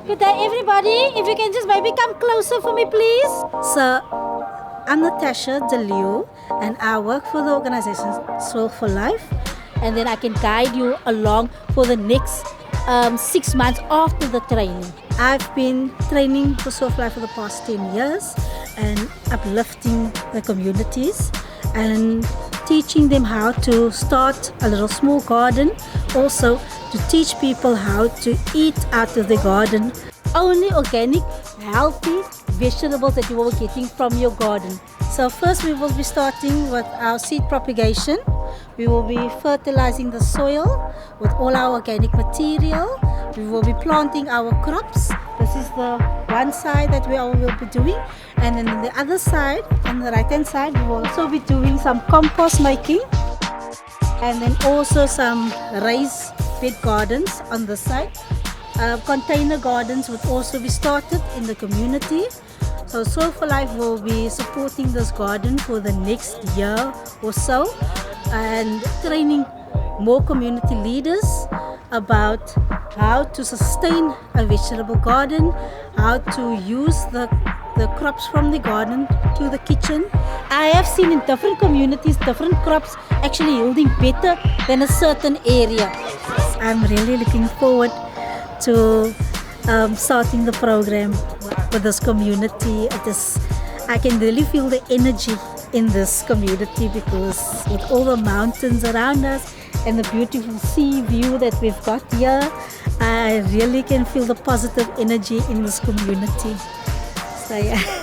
Good day, everybody. If you can just maybe come closer for me, please. So, I'm Natasha DeLeo, and I work for the organization Soil for Life. And then I can guide you along for the next 6 months after the training. I've been training for Soil for Life for the past 10 years and uplifting the communities and teaching them how to start a little small garden. Also, to teach people how to eat out of the garden. Only organic, healthy vegetables that you will be getting from your garden. So first we will be starting with our seed propagation. We will be fertilizing the soil with all our organic material. We will be planting our crops. This is the one side that we will be doing. And then on the other side, on the right hand side, we will also be doing some compost making. And then also some raised bed gardens on the side. Container gardens would also be started in the community. So Soil for Life will be supporting this garden for the next year or so and training more community leaders about how to sustain a vegetable garden, how to use the crops from the garden to the kitchen. I have seen in different communities, different crops actually yielding better than a certain area. I'm really looking forward to starting the program with this community. I can really feel the energy in this community because with all the mountains around us and the beautiful sea view that we've got here, I really can feel the positive energy in this community. So yeah.